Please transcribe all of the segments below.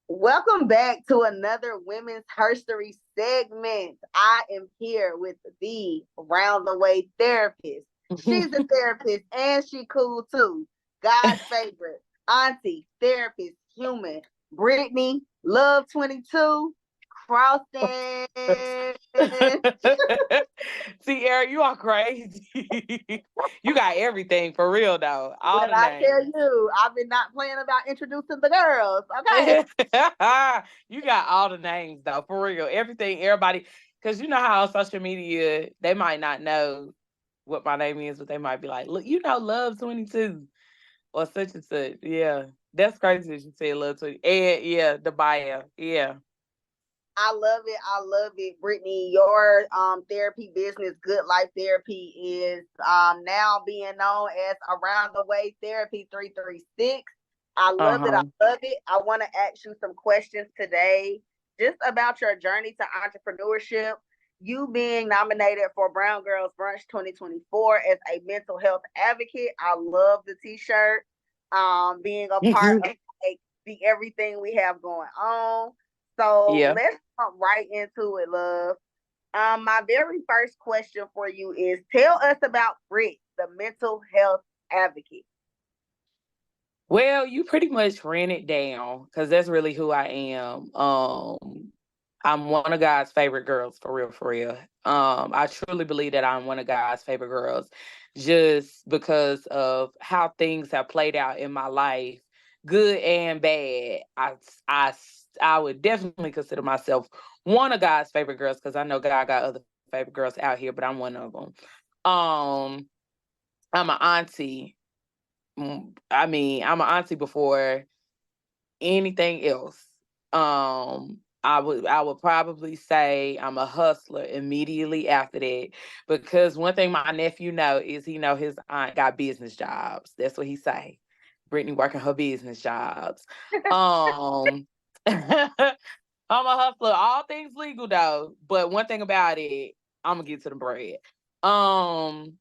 Welcome back to another Women's Herstory segment. I am here with the round the way therapist. She's a therapist and she cool too. God's favorite, auntie, therapist, human, Brittney, Love 22, Crossen. See, Eric, you are crazy. You got everything for real, though. All When the I tell names. you, I've been not playing about introducing the girls, okay? You got all the names, though, for real. Everything, everybody. Because you know how on social media, they might not know what my name is, but they might be like, look, Love 22 or such and such. Yeah. That's crazy that you said Love 20. And yeah, the bio. Yeah. I love it. I love it, Brittney. Your therapy business, Good Life Therapy, is now being known as Around the Way Therapy 336. I love it. I Uh-huh. love it. I want to ask you some questions today just about your journey to entrepreneurship. You being nominated for Brown Girls Brunch 2024 as a mental health advocate. I love the t-shirt. Being a part of like, the everything we have going on. So Yeah. let's jump right into it, love. My very first question for you is tell us about Britt, the mental health advocate. Well, you pretty much ran it down because that's really who I am. I'm one of God's favorite girls, for real, for real. I truly believe that I'm one of God's favorite girls just because of how things have played out in my life, good and bad. I would definitely consider myself one of God's favorite girls because I know God got other favorite girls out here, but I'm one of them. Um, I'm an auntie. I'm an auntie before anything else. I would probably say I'm a hustler immediately after that because one thing my nephew know is he know his aunt got business jobs. That's what he say. Brittney working her business jobs. Um, I'm a hustler. All things legal though, but one thing about it, I'm gonna get to the bread. Um,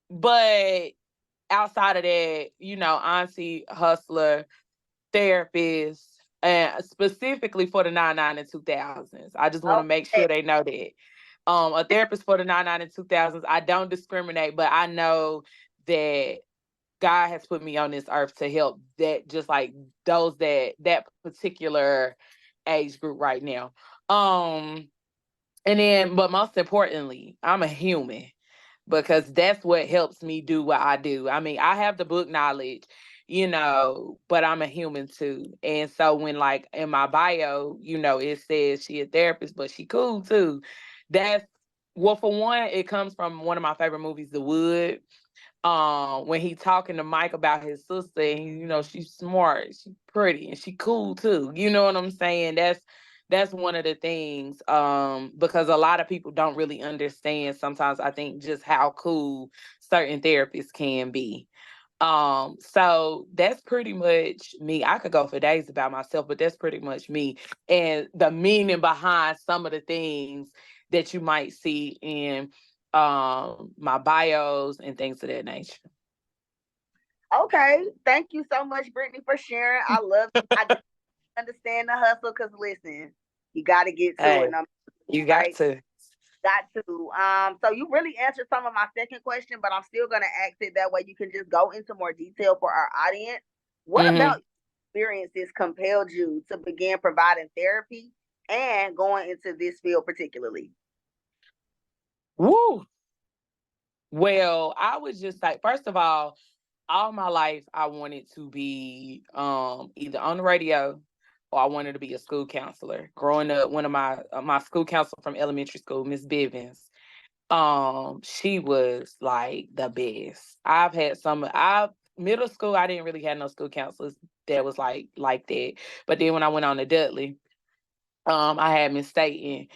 but outside of that, auntie, hustler, therapist, and specifically for the 99 and 2000s. I just want to make sure Okay. they know that. A therapist for the 99 and 2000s. I don't discriminate, but I know that God has put me on this earth to help that just like those that particular age group right now. And then, but most importantly, I'm a human because that's what helps me do what I do. I mean, I have the book knowledge, but I'm a human too. And so when like in my bio, it says she a therapist, but she cool too. That's well, for one, it comes from one of my favorite movies, The Wood. When he talking to Mike about his sister, and she's smart, she's pretty, and she cool too. You know what I'm saying? That's one of the things. Because a lot of people don't really understand sometimes, I think, just how cool certain therapists can be. So that's pretty much me. I could go for days about myself, but that's pretty much me and the meaning behind some of the things that you might see in my bios and things of that nature. Okay. Thank you so much, Brittney, for sharing. I love it. I just understand the hustle because listen, you gotta get to it. Hey, you got Right? to. Got to. So you really answered some of my second question, but I'm still gonna ask it that way you can just go into more detail for our audience. What Mm-hmm. about experiences compelled you to begin providing therapy and going into this field particularly? Woo. Well, I was just like, first of all my life I wanted to be either on the radio or I wanted to be a school counselor. Growing up, one of my school counselor from elementary school, Miss Bivens, she was like the best. I've had I middle school, I didn't really have no school counselors that was like that. But then when I went on to Dudley, I had Miss Staten,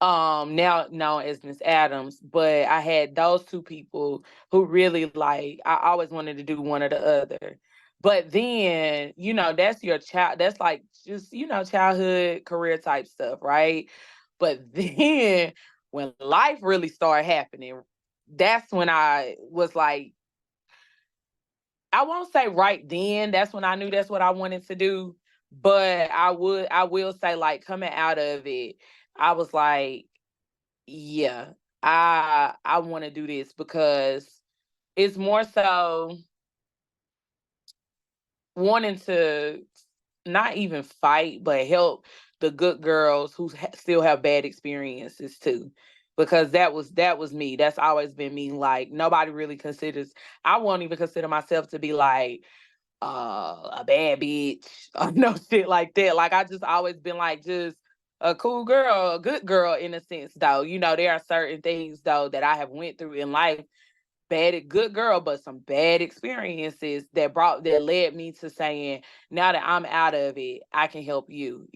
now known as Miss Adams, but I had those two people who really like I always wanted to do one or the other. But then, that's your child, that's like just, childhood career type stuff, right? But then when life really started happening, that's when I was like, I won't say right then, that's when I knew that's what I wanted to do. But I will say, like, coming out of it, I was like, yeah, I want to do this because it's more so wanting to not even fight, but help the good girls who still have bad experiences too. Because that was me. That's always been me. Like, nobody really considers. I won't even consider myself to be like a bad bitch or no shit like that. Like, I just always been like just a cool girl, a good girl in a sense though. There are certain things though that I have went through in life, good girl, but some bad experiences that led me to saying, now that I'm out of it, I can help you.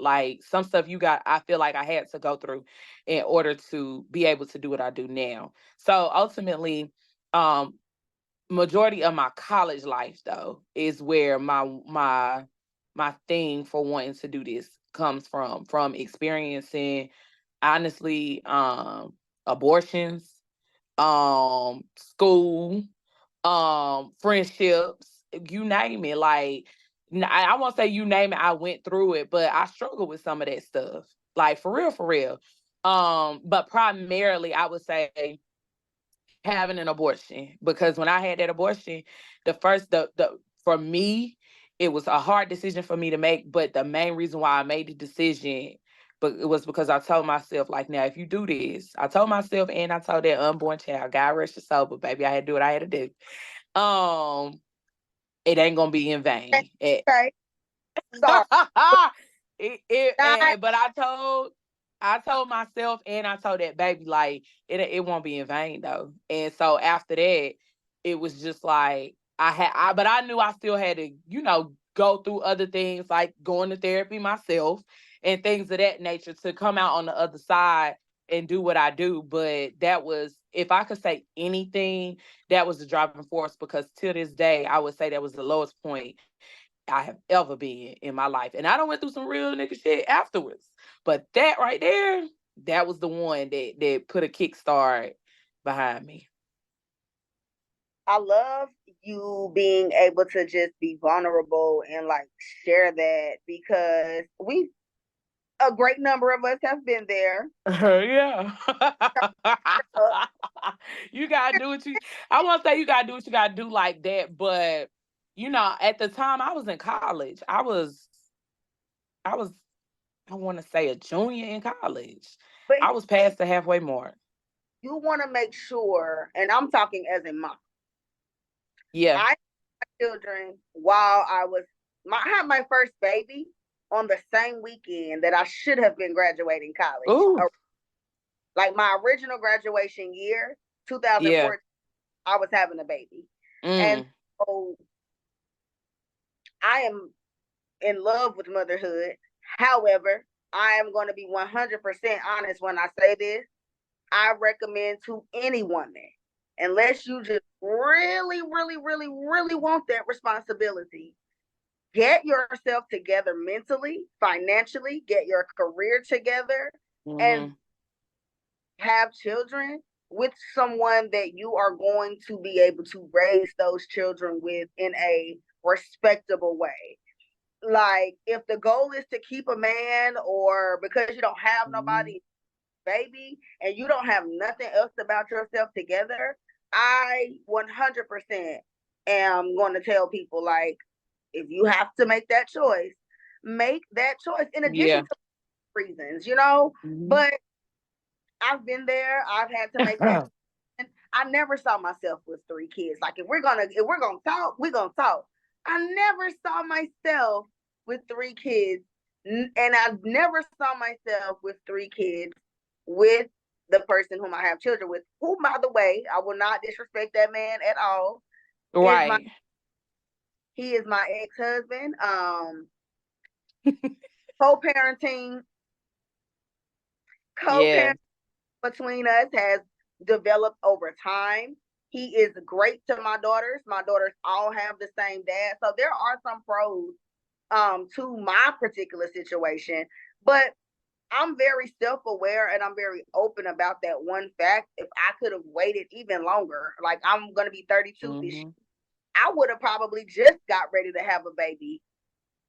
Like, some stuff I feel like I had to go through in order to be able to do what I do now. So ultimately, um, majority of my college life though is where my thing for wanting to do this comes from experiencing, honestly, abortions, school, friendships, you name it. Like, I won't say you name it, I went through it, but I struggle with some of that stuff. Like, for real, for real. But primarily I would say having an abortion, because when I had that abortion, the for me, it was a hard decision for me to make, but the main reason why I made the decision, but it was because I told myself, like, now if you do this, I told myself and I told that unborn child, God rest your soul, but baby, I had to do what I had to do. It ain't gonna be in vain. Okay, sorry. Not But I told myself and I told that baby, like, it won't be in vain though. And so after that, it was just like but I knew I still had to, go through other things like going to therapy myself and things of that nature to come out on the other side and do what I do. But that was, if I could say anything, that was the driving force, because to this day, I would say that was the lowest point I have ever been in my life. And I done went through some real nigga shit afterwards. But that right there, that was the one that put a kickstart behind me. I love you being able to just be vulnerable and like share that, because a great number of us have been there. Yeah. Uh, You gotta do what you I won't say you gotta do what you gotta do like that, but at the time I was in college. I was I wanna say a junior in college. but I was past the halfway mark. you want to make sure, and I'm talking as a mom. Yeah. I had children while I had my first baby on the same weekend that I should have been graduating college. Ooh. Like my original graduation year, Yeah. 2014, I was having a baby. And Mm. so I am in love with motherhood. However, I am going to be 100% honest when I say this. I recommend to any woman, unless you just really, really, really, really want that responsibility, get yourself together mentally, financially, get your career together, and Mhm. have children with someone that you are going to be able to raise those children with in a respectable way. Like, if the goal is to keep a man, or because you don't have Mhm. nobody, baby, and you don't have nothing else about yourself together, I 100% am going to tell people, like, if you have to make that choice in addition Yeah. to reasons. Mhm. But I've been there. I've had to make that. I never saw myself with three kids. Like, if we're gonna talk, we're gonna talk. I never saw myself with three kids, and I never saw myself with three kids with the person whom I have children with. Who, by the way, I will not disrespect that man at all. Is my Right. He is my ex-husband. Co-parenting, Yeah. co-parent between us has developed over time. He is great to my daughters. My daughters all have the same dad. So there are some pros to my particular situation, but I'm very self-aware and I'm very open about that one fact. If I could have waited even longer, like, I'm going to be 32 this year, Mhm. I would have probably just got ready to have a baby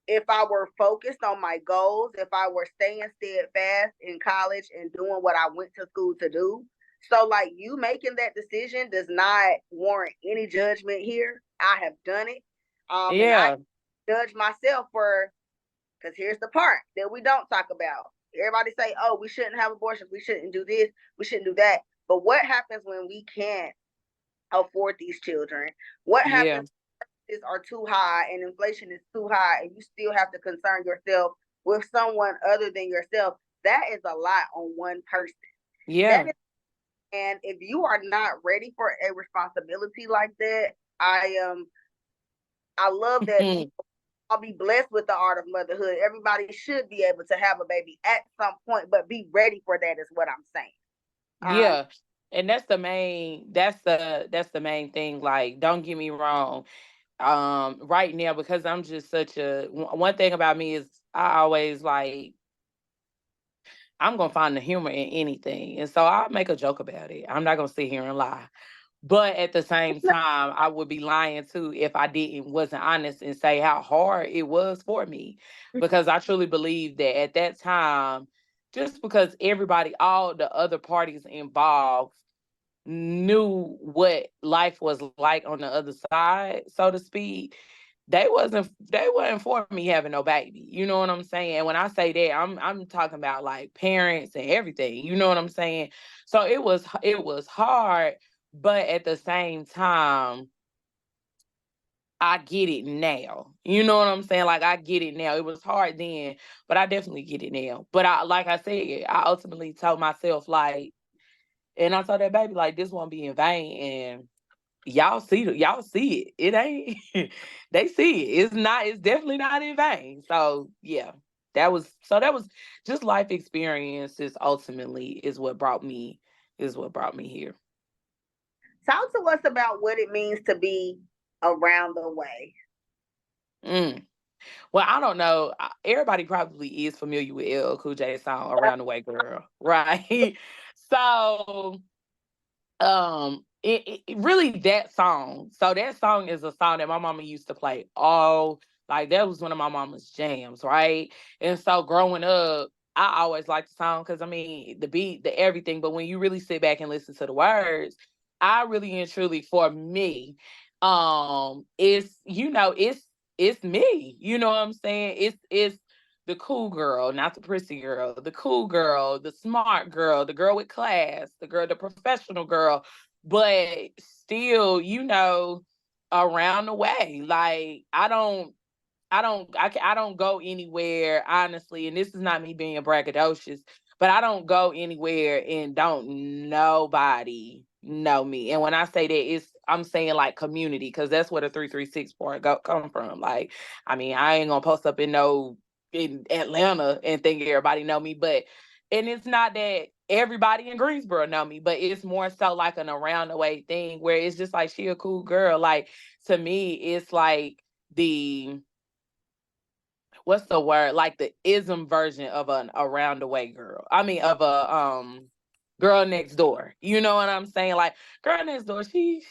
if I were focused on my goals, if I were staying steadfast in college and doing what I went to school to do. So, like, you making that decision does not warrant any judgment here. I have done it. And I judge myself for, because here's the part that we don't talk about. Everybody say, oh, we shouldn't have abortions. We shouldn't do this. We shouldn't do that. But what happens when we can't afford these children? What happens if are too high and inflation is too high and you still have to concern yourself with someone other than yourself? That is a lot on one person. Yeah. And if you are not ready for a responsibility like that, I love that I'll be blessed with the art of motherhood. Everybody should be able to have a baby at some point, but be ready for that is what I'm saying. Yeah. And that's the main thing. Like, don't get me wrong. Right now, because I'm just such a, one thing about me is I always like, I'm gonna find the humor in anything. And so I'll make a joke about it. I'm not gonna sit here and lie. But at the same time, I would be lying too if I wasn't honest and say how hard it was for me. Because I truly believe that at that time, just because all the other parties involved knew what life was like on the other side, so to speak, they wasn't for me having no baby. You know what I'm saying? And when I say that, I'm talking about like parents and everything. You know what I'm saying? So it was hard, but at the same time, I get it now. You know what I'm saying? Like, I get it now. It was hard then, but I definitely get it now. But like I said, I ultimately told myself, like, and I told that baby, like, this won't be in vain. And y'all see it. It ain't they see it. It's definitely not in vain. So yeah, that was just life experiences ultimately is what brought me here. Talk to us about what it means to be around the way. Well, I don't know. Everybody probably is familiar with LL Cool J's song "Around the Way, Girl," right? So it really, that song. So that song is a song that my mama used to play like that was one of my mama's jams, right? And so growing up, I always liked the song because I mean the beat, the everything, but when you really sit back and listen to the words, I really and truly, for me, it's me. You know what I'm saying? It's the cool girl, not the prissy girl, the cool girl, the smart girl, the girl with class, the professional girl, but still, around the way. Like, I don't go anywhere, honestly, and this is not me being braggadocious, but I don't go anywhere and don't nobody know me. And when I say that, I'm saying like community, because that's where the 336 part come from. Like, I mean, I ain't gonna post up in Atlanta and think everybody know me, and it's not that everybody in Greensboro know me, but it's more so like an around the way thing where it's just like, she a cool girl. Like, to me, it's like what's the word? Like the ism version of an around the way girl. I mean, of a girl next door. You know what I'm saying? Like, girl next door, she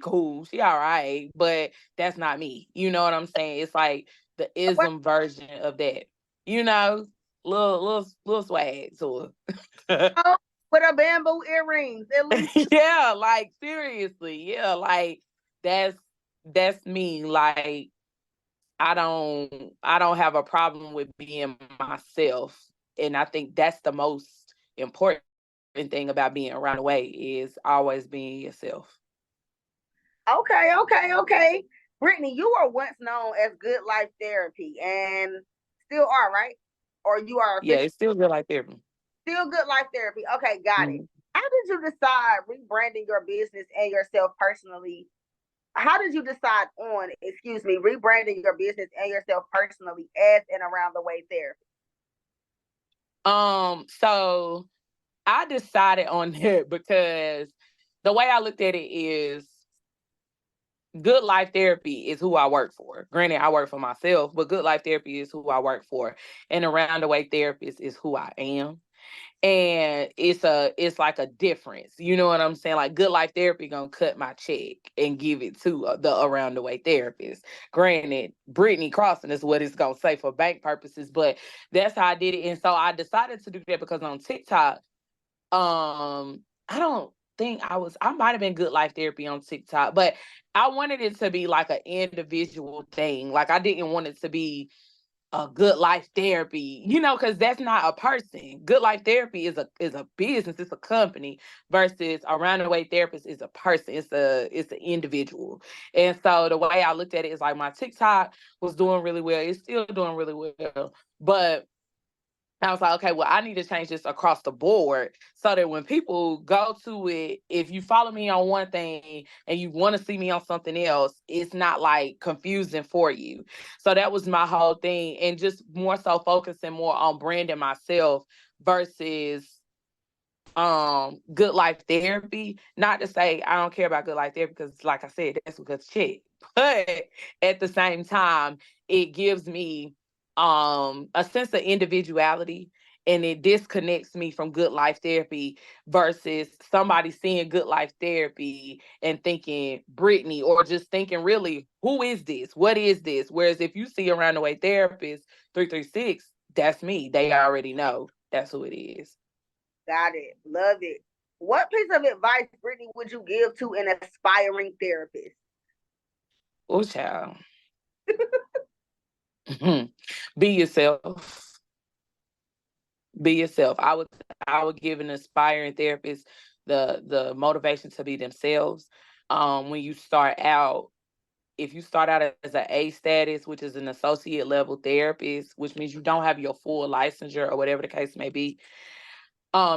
cool, she all right, but that's not me. You know what I'm saying? It's like the ism version of that. You know, little swag to it. Oh, with a bamboo earrings, at least. Yeah, like seriously, yeah, like that's me. Like, I don't have a problem with being myself. And I think that's the most important thing about being around the way, is always being yourself. Okay. Brittney, you were once known as Good Life Therapy and still are, right? Or you are Yeah, it's still Good Life Therapy. Still Good Life Therapy. Okay, got it. Mm-hmm. How did you decide rebranding your business and yourself personally? How did you decide on, rebranding your business and yourself personally as an around the way therapy? So I decided on that because the way I looked at it is, Good Life Therapy is who I work for. Granted, I work for myself, but Good Life Therapy is who I work for. And Around the Way Therapist is who I am. And it's like a difference. You know what I'm saying? Like Good Life Therapy gonna cut my check and give it to the around the way therapist. Granted, Brittney Crossen is what it's gonna say for bank purposes, but that's how I did it. And so I decided to do that because on TikTok, I don't think I might have been Good Life Therapy on TikTok, but I wanted it to be like an individual thing. Like I didn't want it to be a Good Life Therapy, because that's not a person. Good Life Therapy is a business, it's a company, versus Around the Way Therapist is a person, it's an individual. And so the way I looked at it is like my TikTok was doing really well, it's still doing really well, but I was like, okay, well, I need to change this across the board so that when people go to it, if you follow me on one thing and you want to see me on something else, it's not like confusing for you. So that was my whole thing. And just more so focusing more on branding myself versus Good Life Therapy. Not to say I don't care about Good Life Therapy, because like I said, that's because check. But at the same time, it gives me a sense of individuality, and it disconnects me from Good Life Therapy versus somebody seeing Good Life Therapy and thinking Brittney, or just thinking really, who is this? What is this? Whereas if you see Around the Way Therapist 336, that's me. They already know that's who it is. Got it. Love it. What piece of advice, Brittney, would you give to an aspiring therapist? Oh, child. Be yourself. Be yourself. I would give an aspiring therapist the motivation to be themselves. When you start out, if you start out as an A status, which is an associate level therapist, which means you don't have your full licensure or whatever the case may be,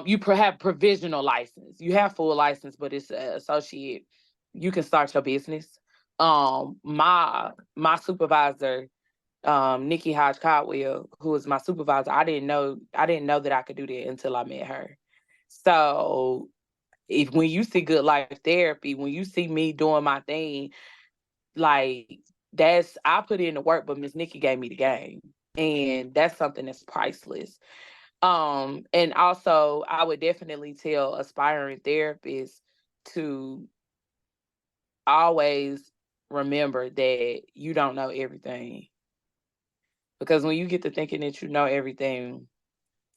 you have provisional license. You have full license, but it's associate. You can start your business. My supervisor, Nikki Hodge Caldwell, who was my supervisor, I didn't know that I could do that until I met her. So when you see Good Life Therapy, when you see me doing my thing, like I put in the work, but Miss Nikki gave me the game. And that's something that's priceless. And also I would definitely tell aspiring therapists to always remember that you don't know everything. Because when you get to thinking that you know everything,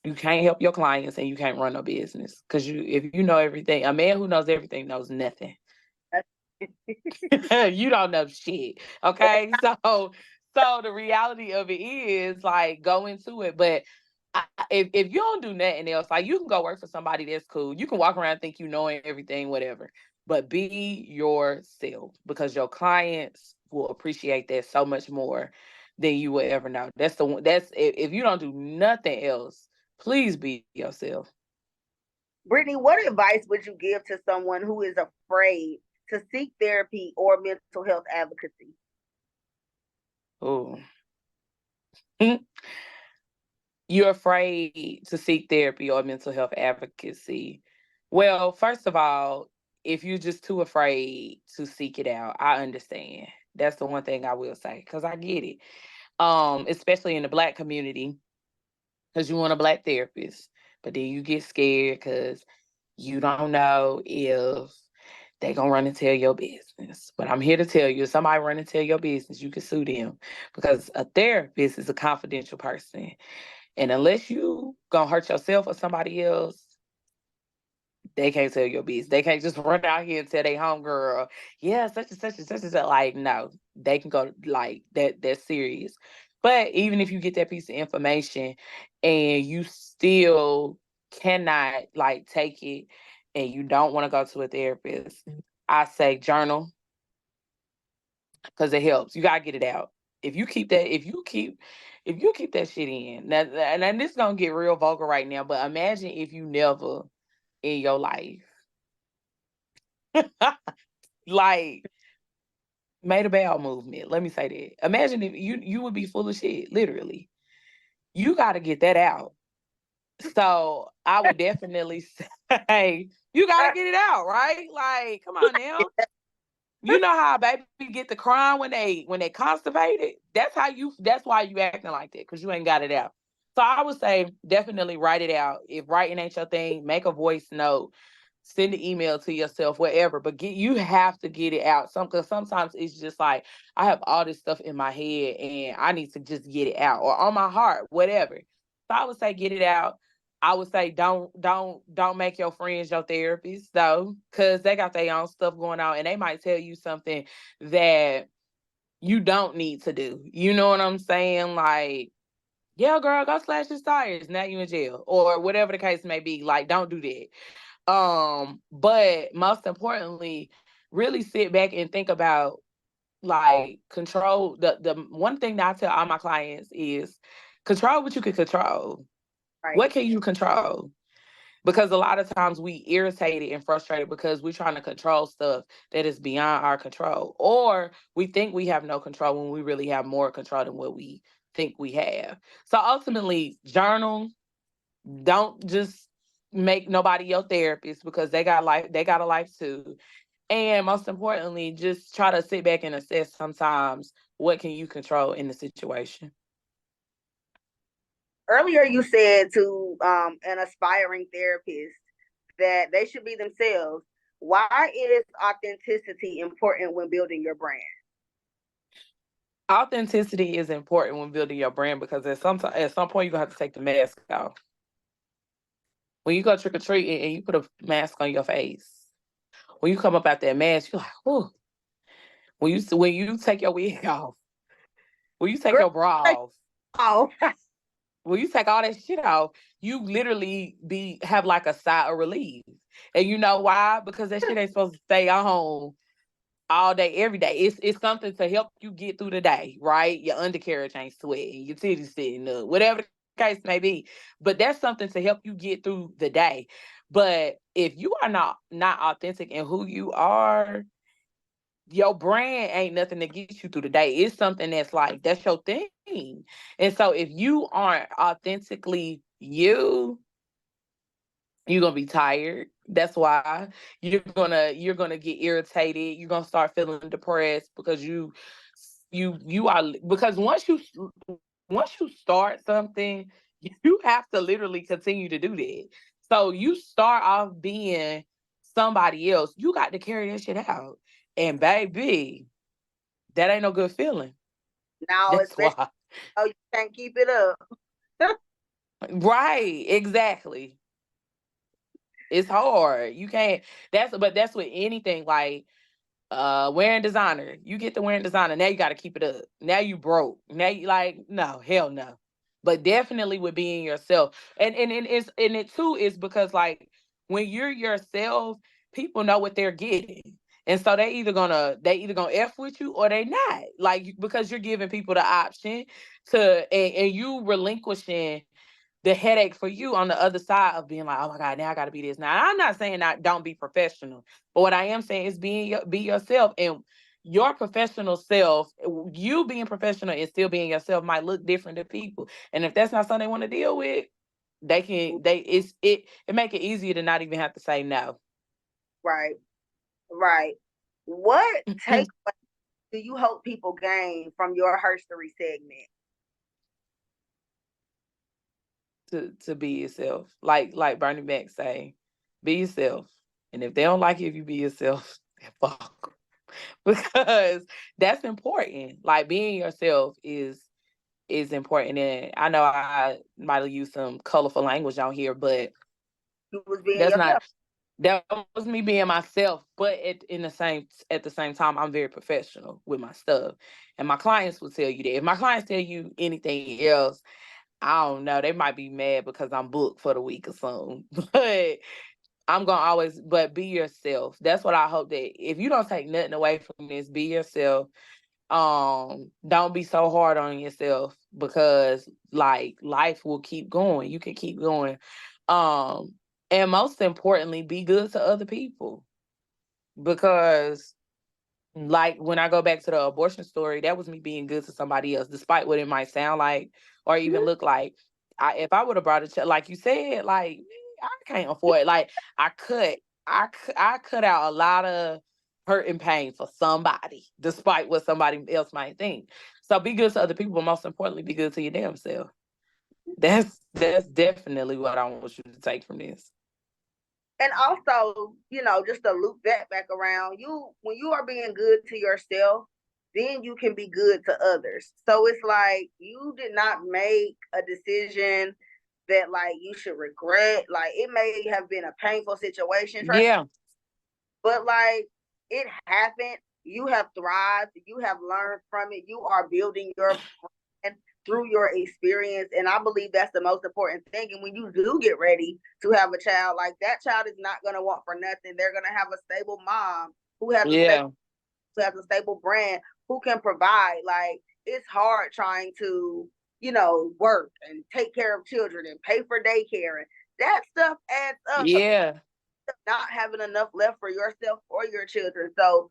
you can't help your clients and you can't run a business. Because if you know everything, a man who knows everything knows nothing. You don't know shit. Okay. So the reality of it is like go into it. But if you don't do nothing else, like you can go work for somebody that's cool. You can walk around and think you know everything, whatever. But be yourself, because your clients will appreciate that so much more than you will ever know. That's the one. That's if you don't do nothing else, please be yourself. Brittney, what advice would you give to someone who is afraid to seek therapy or mental health advocacy? Oh. You're afraid to seek therapy or mental health advocacy. Well, first of all, if you're just too afraid to seek it out, I understand. That's the one thing I will say, because I get it. Especially in the Black community, because you want a Black therapist, but then you get scared because you don't know if they gonna run and tell your business. But I'm here to tell you, if somebody run and tell your business, you can sue them, because a therapist is a confidential person. And unless you gonna hurt yourself or somebody else, they can't tell your business. They can't just run out here and tell their homegirl, yeah, such and such and such and such. Like, no, they can go like that. That's serious. But even if you get that piece of information and you still cannot like take it and you don't want to go to a therapist, I say journal, because it helps. You gotta get it out. If you keep that shit in, now, and this is gonna get real vulgar right now, but imagine if you never in your life like made a bowel movement. Let me say that. Imagine if you would be full of shit, literally. You gotta get that out. So I would definitely say you gotta get it out, right? Like, come on now. You know how a baby get the crying when they constipated? That's why you acting like that, because you ain't got it out. So I would say definitely write it out. If writing ain't your thing, make a voice note, send an email to yourself, whatever. But you have to get it out. Because sometimes it's just like I have all this stuff in my head and I need to just get it out, or on my heart, whatever. So I would say get it out. I would say don't make your friends your therapists though, because they got their own stuff going on and they might tell you something that you don't need to do. You know what I'm saying? Like, yeah, girl, go slash his tires. Now you in jail, or whatever the case may be. Like, don't do that. But most importantly, really sit back and think about, like, control. The one thing that I tell all my clients is control what you can control. Right. What can you control? Because a lot of times we irritated and frustrated because we're trying to control stuff that is beyond our control, or we think we have no control when we really have more control than what we think we have. So ultimately, journal. Don't just make nobody your therapist, because they got life. They got a life too. And most importantly, just try to sit back and assess sometimes what can you control in the situation. Earlier, you said to an aspiring therapist that they should be themselves. Why is authenticity important when building your brand? Authenticity is important when building your brand because at some point you're gonna have to take the mask off. When you go trick or treating and you put a mask on your face, when you come up out that mask, you're like, whoa. When you take your wig off, when you take Girl, your bra off, oh, when you take all that shit off, you literally have like a sigh of relief. And you know why? Because that shit ain't supposed to stay on all day, every day. It's something to help you get through the day, right? Your undercarriage ain't sweating, your titties sitting up, whatever the case may be. But that's something to help you get through the day. But if you are not authentic in who you are, your brand ain't nothing to get you through the day. It's something that's like, that's your thing. And so if you aren't authentically you, you're gonna be tired. That's why you're gonna get irritated. You're gonna start feeling depressed because you are, because once you start something, you have to literally continue to do that. So you start off being somebody else. You got to carry that shit out. And baby, that ain't no good feeling. now That's especially why. oh, you can't keep it up. Right, exactly. It's hard. You can't, that's with anything, like wearing designer. You get to wearing designer, now you gotta keep it up. Now you broke. Now you like, no, hell no. But definitely with being yourself. And it too is because, like, when you're yourself, people know what they're getting. And so they either gonna F with you or they not. Like, because you're giving people the option and you relinquishing the headache for you on the other side of being like, oh my God, now I got to be this. Now, I'm not saying that don't be professional, but what I am saying is be yourself. And your professional self, you being professional and still being yourself, might look different to people. And if that's not something they want to deal with, it make it easier to not even have to say no. Right, right. What takeaway do you hope people gain from your herstory segment? To be yourself. Like Bernie Mac say, be yourself. And if they don't like you if you be yourself, then fuck 'em. Because that's important. Like, being yourself is important. And I know I might have used some colorful language on here, but You was being that's not yourself. that was me being myself. But at the same time, I'm very professional with my stuff. And my clients will tell you that. If my clients tell you anything else, I don't know, they might be mad because I'm booked for the week or something. But I'm gonna always, but be yourself. That's what I hope, that if you don't take nothing away from this, be yourself. Don't be so hard on yourself, because like life will keep going. You can keep going. Um, and most importantly, be good to other people, because, like, when I go back to the abortion story, that was me being good to somebody else, despite what it might sound like or even Mhm. look like. If I would have brought a child, like you said, like, I can't afford it. Like, I cut out a lot of hurt and pain for somebody, despite what somebody else might think. So be good to other people, but most importantly, be good to your damn self. That's definitely what I want you to take from this. And also, just to loop that back around, when you are being good to yourself, then you can be good to others. So it's like you did not make a decision that like you should regret. Like it may have been a painful situation, Yeah. but like it happened. You have thrived. You have learned from it. You are building your brand through your experience. And I believe that's the most important thing. And when you do get ready to have a child, like that child is not going to want for nothing. They're going to have a stable mom who has a stable brand who can provide. Like it's hard trying to, work and take care of children and pay for daycare. And that stuff adds up. Yeah. Not having enough left for yourself or your children. So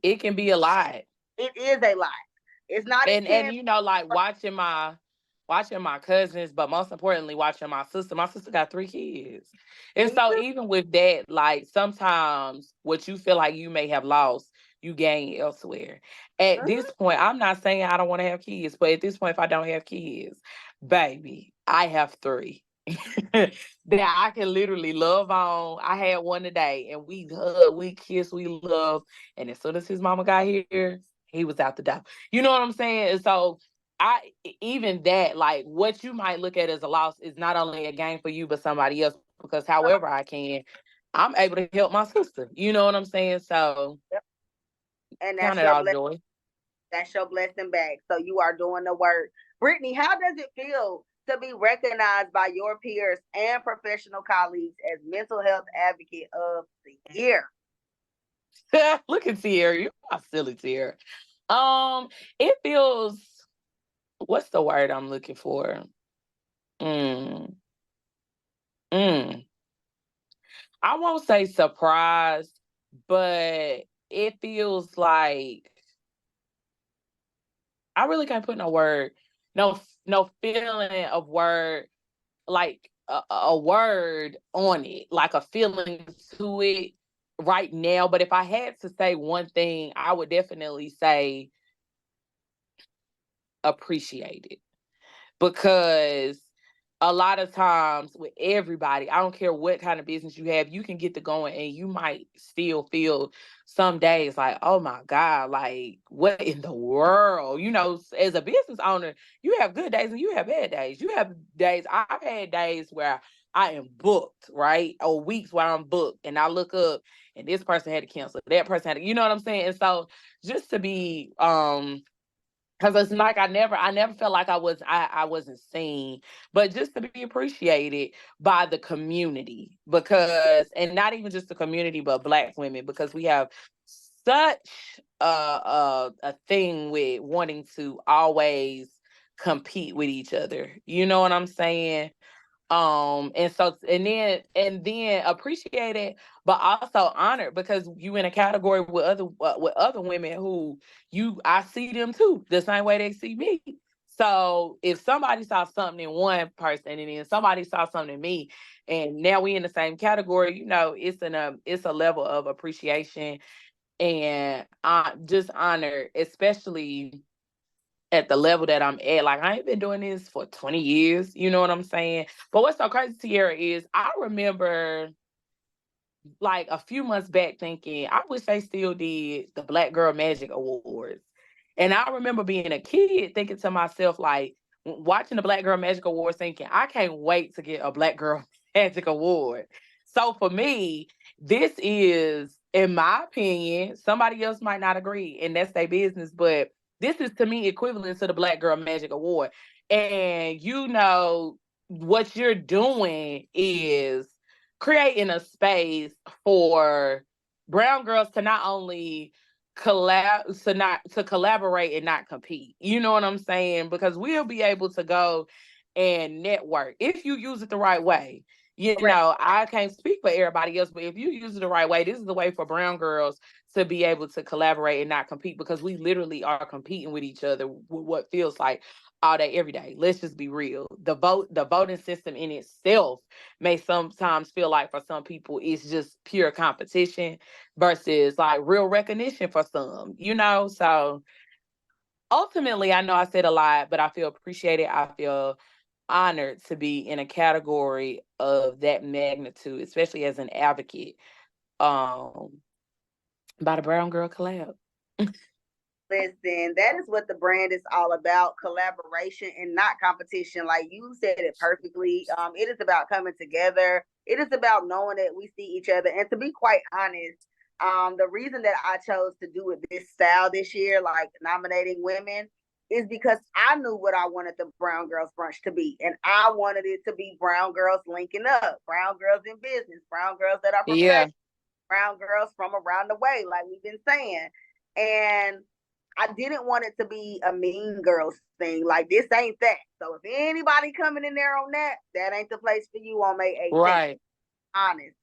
it can be a lot. It is a lot. It's not And like watching my cousins, but most importantly watching my sister. My sister got 3 kids. And so even with that, like sometimes what you feel like you may have lost, you gain elsewhere. At this point, I'm not saying I don't want to have kids, but at this point, if I don't have kids, baby, I have 3 that I can literally love on. I had one today and we hug, we kiss, we love. And as soon as his mama got here, he was out the door. You know what I'm saying? And so even that, like what you might look at as a loss is not only a gain for you, but somebody else, because however I'm able to help my sister. You know what I'm saying? So and count it all joy. That's your blessing back. So you are doing the work. Brittney, how does it feel to be recognized by your peers and professional colleagues as mental health advocate of the year? Look at Tierra. You're a silly Tierra. It feels, what's the word I'm looking for? I won't say surprised, but it feels like I really can't put no word, no feeling of word, like a word on it, like a feeling to it right now. But if I had to say one thing, I would definitely say appreciate it, because a lot of times with everybody, I don't care what kind of business you have, you can get to going and you might still feel some days like, oh my God, like what in the world? As a business owner, you have good days and you have bad days. You have days, I've had days where I am booked, right? Or weeks where I'm booked and I look up and this person had to cancel, that person had to, you know what I'm saying? And so just to be, because it's like I never felt like I wasn't seen, but just to be appreciated by the community, because, and not even just the community, but Black women, because we have such a thing with wanting to always compete with each other. You know what I'm saying? And then appreciate it, but also honored, because you in a category with other women who I see them too the same way they see me. So if somebody saw something in one person and then somebody saw something in me, and now we in the same category, it's a level of appreciation and just honor, especially at the level that I'm at. Like, I ain't been doing this for 20 years. You know what I'm saying? But what's so crazy, Tierra, is I remember like a few months back thinking, I wish they still did the Black Girl Magic Awards. And I remember being a kid thinking to myself, like, watching the Black Girl Magic Awards, thinking, I can't wait to get a Black Girl Magic Award. So for me, this is, in my opinion, somebody else might not agree, and that's their business, but this is to me equivalent to the Black Girl Magic Award. And what you're doing is creating a space for brown girls to not only collaborate and not compete. You know what I'm saying? Because we'll be able to go and network if you use it the right way. I can't speak for everybody else, but if you use it the right way, this is the way for brown girls to be able to collaborate and not compete, because we literally are competing with each other with what feels like all day, every day. Let's just be real. The voting system in itself may sometimes feel like for some people it's just pure competition versus like real recognition for some, So ultimately, I know I said a lot, but I feel appreciated. I feel honored to be in a category of that magnitude, especially as an advocate, by the Brown Girl collab. Listen, that is what the brand is all about: collaboration and not competition. Like you said it perfectly. It is about coming together. It is about knowing that we see each other. And to be quite honest, the reason that I chose to do it this style this year, like nominating women, is because I knew what I wanted the Brown Girls Brunch to be. And I wanted it to be brown girls linking up, brown girls in business, brown girls that are professional, brown girls from around the way, like we've been saying. And I didn't want it to be a mean girls thing. Like, this ain't that. So if anybody coming in there on that, that ain't the place for you on May 18th. Right. Honest.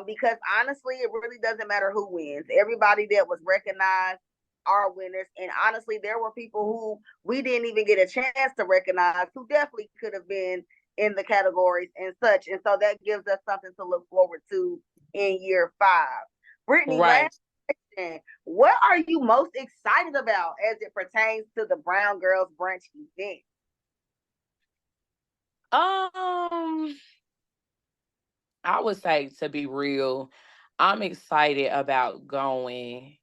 Because honestly, it really doesn't matter who wins. Everybody that was recognized are winners. And honestly, there were people who we didn't even get a chance to recognize who definitely could have been in the categories and such. And so that gives us something to look forward to in year 5. Brittney, Right. last question. What are you most excited about as it pertains to the Brown Girls Brunch event? I would say, to be real, I'm excited about going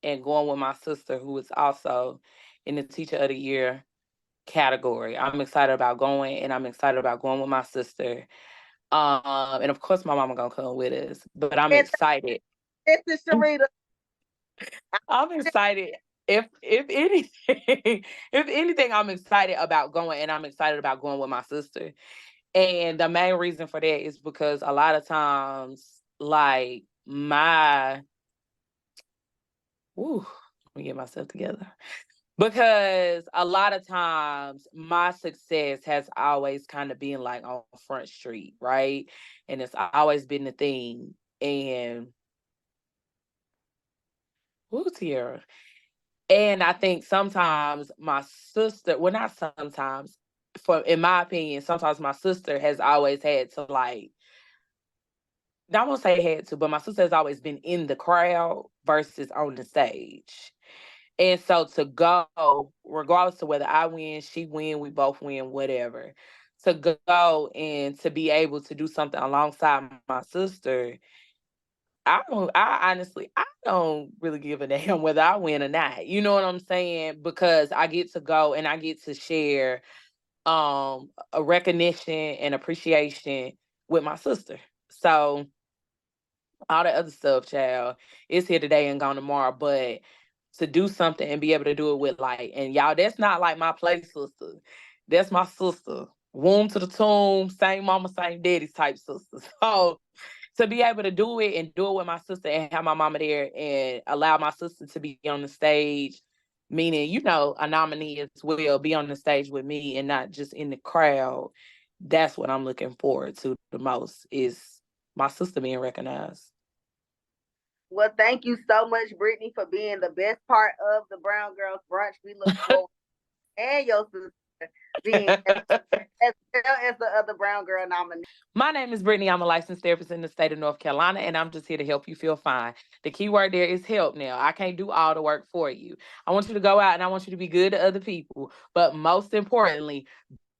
with my sister, who is also in the Teacher of the Year category. I'm excited about going, and I'm excited about going with my sister. And of course, my mama gonna come with us, but I'm excited. It's Sharita. I'm excited. If anything, if anything, I'm excited about going, and I'm excited about going with my sister. And the main reason for that is because a lot of times, like let me get myself together. Because a lot of times my success has always kind of been like on Front Street, right? And it's always been the thing. And Tiara. And I think sometimes my sister, well, not sometimes, in my opinion, sometimes my sister has always had to, like, I won't say had to, but my sister has always been in the crowd versus on the stage. And so to go, regardless of whether I win, she win, we both win, whatever, to go and to be able to do something alongside my sister, I don't really give a damn whether I win or not. You know what I'm saying? Because I get to go and I get to share a recognition and appreciation with my sister. So all the other stuff, child, it's here today and gone tomorrow. But to do something and be able to do it with, like, and y'all, that's not like my play sister. That's my sister. Womb to the tomb, same mama, same daddy type sister. So to be able to do it and do it with my sister and have my mama there and allow my sister to be on the stage, meaning, a nominee as well, be on the stage with me and not just in the crowd. That's what I'm looking forward to the most, is my sister being recognized. Well, thank you so much, Brittney, for being the best part of the Brown Girls Brunch. We look forward and your sister being as well as the other Brown Girl nominee. My name is Brittney. I'm a licensed therapist in the state of North Carolina, and I'm just here to help you feel fine. The key word there is help. Now, I can't do all the work for you. I want you to go out and I want you to be good to other people. But most importantly,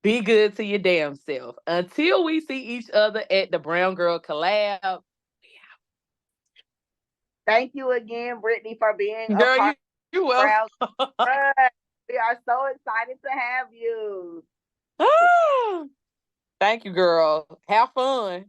be good to your damn self. Until we see each other at the Brown Girl collab. Thank you again, Brittney, for being Girl, a part you of welcome. We are so excited to have you. Thank you, girl. Have fun.